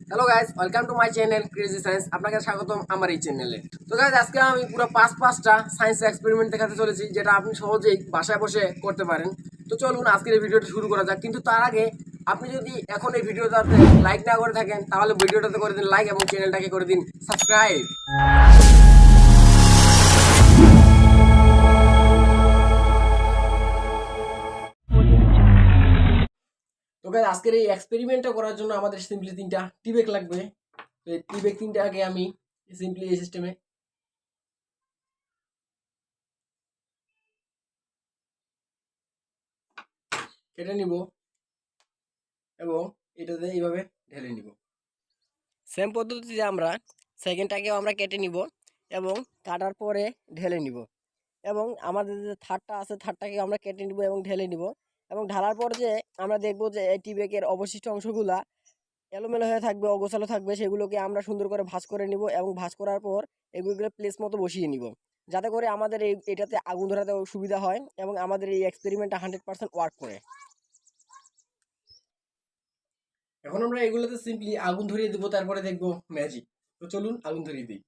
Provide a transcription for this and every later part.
Hello guys, welcome to my channel crazy science. আপনাকে স্বাগতম আমার এই চ্যানেলে। তো গাইস, আজকে আমি পুরো পাঁচটা সায়েন্স এক্সপেরিমেন্ট দেখাতে চলেছি, যেটা আপনি সহজেই বাসায় বসে করতে পারেন। তো চলুন আজকের এই ভিডিওটা শুরু করা যাক। কিন্তু তার আগে আপনি যদি এখন এই ভিডিওটাতে লাইক না করে থাকেন, তাহলে ভিডিওটাতে করে দিন লাইক এবং চ্যানেলটাকে করে দিন সাবস্ক্রাইব। তো গাইস, আজকের এই এক্সপেরিমেন্টটা করার জন্য আমাদের সিম্পলি 3টা টিবেক লাগবে। তো এই টিবেক 3টাকে আমি সিম্পলি এই সিস্টেমে কেটে নিব এবং এটাতে এইভাবে ঢেলে নিব। সেম পদ্ধতিতে আমরা সেকেন্ডটাকেও আমরা কেটে নিব এবং কাটার পরে ঢেলে নিব এবং আমাদের যে থার্ডটা আছে থার্ডটাকে আমরা কেটে নিব এবং ঢেলে নিব এবং ঢালার পর যে আমরা দেখব যে এই টি ব্যাগের অবশিষ্ট অংশগুলা এলোমেলো হয়ে থাকবে, অগোছালো থাকবে, সেগুলোকে আমরা সুন্দর করে ভাঁজ করে নিব এবং ভাঁজ করার পর এগুলোকে প্লেস মতো বসিয়ে নিব, যাতে করে আমাদের এটাতে আগুন ধরাতে সুবিধা হয় এবং আমাদের এই এক্সপেরিমেন্টটা 100% ওয়ার্ক করে। এখন আমরা এগুলোতে সিম্পলি আগুন ধরিয়ে দেবো, তারপরে দেখবো ম্যাজিক। তো চলুন আগুন ধরিয়ে দিই।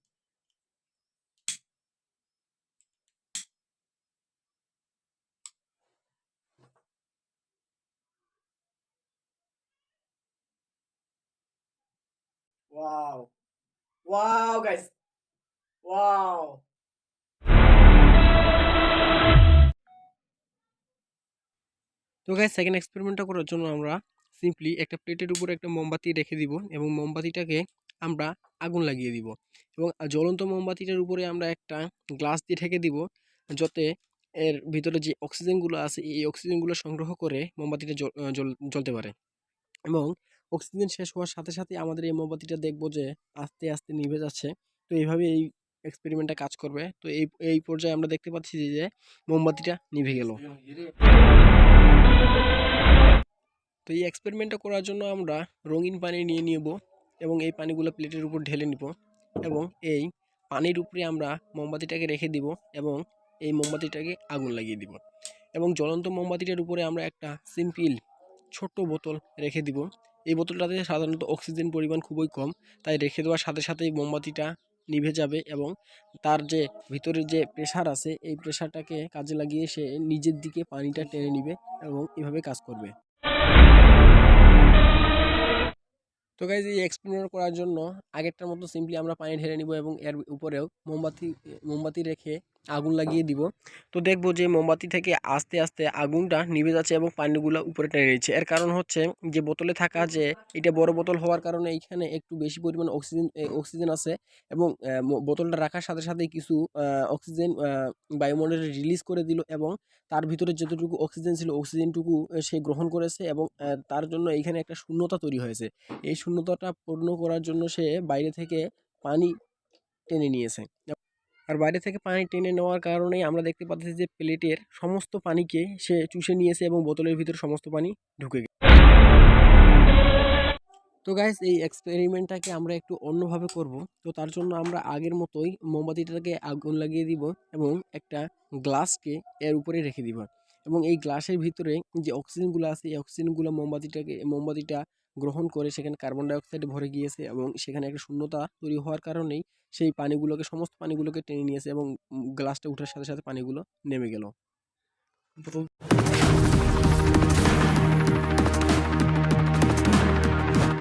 Wow, wow guys, wow. তো গাইস, সেকেন্ড এক্সপেরিমেন্টটা করার জন্য আমরা সিম্পলি একটা প্লেটের উপরে একটা মোমবাতি রেখে দিব এবং মোমবাতিটাকে আমরা আগুন লাগিয়ে দিব এবং জ্বলন্ত মোমবাতিটার উপরে আমরা একটা গ্লাস দিয়ে ঢেকে দিব, যাতে এর ভিতরে যে অক্সিজেনগুলো আছে এই অক্সিজেনগুলো সংগ্রহ করে মোমবাতিটা জ্বলতে পারে এবং অক্সিজেন শেষ হওয়ার সাথে সাথে আমাদের এই মোমবাতিটা দেখবো যে আস্তে আস্তে নিভে যাচ্ছে। তো এইভাবে এই এক্সপেরিমেন্টটা কাজ করবে। তো এই এই পর্যায়ে আমরা দেখতে পাচ্ছি যে মোমবাতিটা নিভে গেল। তো এই এক্সপেরিমেন্টটা করার জন্য আমরা রঙিন পানি নিয়ে নেব এবং এই পানিগুলো প্লেটের উপর ঢেলে নিব এবং এই পানির উপরে আমরা মোমবাতিটাকে রেখে দিব এবং এই মোমবাতিটাকে আগুন লাগিয়ে দিব এবং জ্বলন্ত মোমবাতিটার উপরে আমরা একটা সিম্পল ছোট্ট বোতল রেখে দিব। এই বোতলটাতে সাধারণত অক্সিজেন পরিমাণ খুবই কম, তাই রেখে দেওয়ার সাথে সাথেই মোমবাতিটা নিভে যাবে এবং তার যে ভিতরে যে প্রেসার আছে এই প্রেসারটাকে কাজে লাগিয়ে সে নিজের দিকে পানিটা টেনে নিবে এবং এভাবে কাজ করবে। তো গাইজ, এই এক্সপেরিমেন্ট করার জন্য আগেরটার মতো সিম্পলি আমরা পানি ঢেলে নিব এবং এর উপরেও মোমবাতি রেখে আগুন লাগিয়ে দিব। তো দেখবো যে মোমবাতি থেকে আস্তে আস্তে আগুনটা নিভে যাচ্ছে এবং পানিগুলো উপরে টেনে নিচ্ছে। এর কারণ হচ্ছে যে বোতলে থাকা যে এটা বড় বোতল হওয়ার কারণে এইখানে একটু বেশি পরিমাণ অক্সিজেন আছে এবং বোতলটা রাখার সাথে সাথে কিছু অক্সিজেন বায়ুমণ্ডলে রিলিজ করে দিল এবং তার ভিতরে যতটুকু অক্সিজেন ছিল অক্সিজেনটুকু সে গ্রহণ করেছে এবং তার জন্য এইখানে একটা শূন্যতা তৈরি হয়েছে। এই শূন্যতাটা পূর্ণ করার জন্য সে বাইরে থেকে পানি টেনে নিয়েছে আর বাইরে থেকে পানি টেনে নেওয়ার কারণেই আমরা দেখতে পাচ্ছি যে প্লেটের সমস্ত পানিকে সে চুষে নিয়েছে এবং বোতলের ভিতরে সমস্ত পানি ঢুকে গেছে। তো গাইস, এই এক্সপেরিমেন্টটাকে আমরা একটু অন্যভাবে করব। তো তার জন্য আমরা আগের মতোই মোমবাতিটাকে আগুন লাগিয়ে দিব এবং একটা গ্লাসকে এর উপরে রেখে দিব এবং এই গ্লাসের ভিতরে যে অক্সিজেনগুলো আছে এই অক্সিজেনগুলো মোমবাতিটা গ্রহণ করে সেখানে কার্বন ডাইঅক্সাইডে ভরে গিয়েছে এবং সেখানে একটা শূন্যতা তৈরি হওয়ার কারণেই সেই সমস্ত পানিগুলোকে টেনে নিয়েছে এবং গ্লাসটা উঠার সাথে সাথে পানিগুলো নেমে গেল।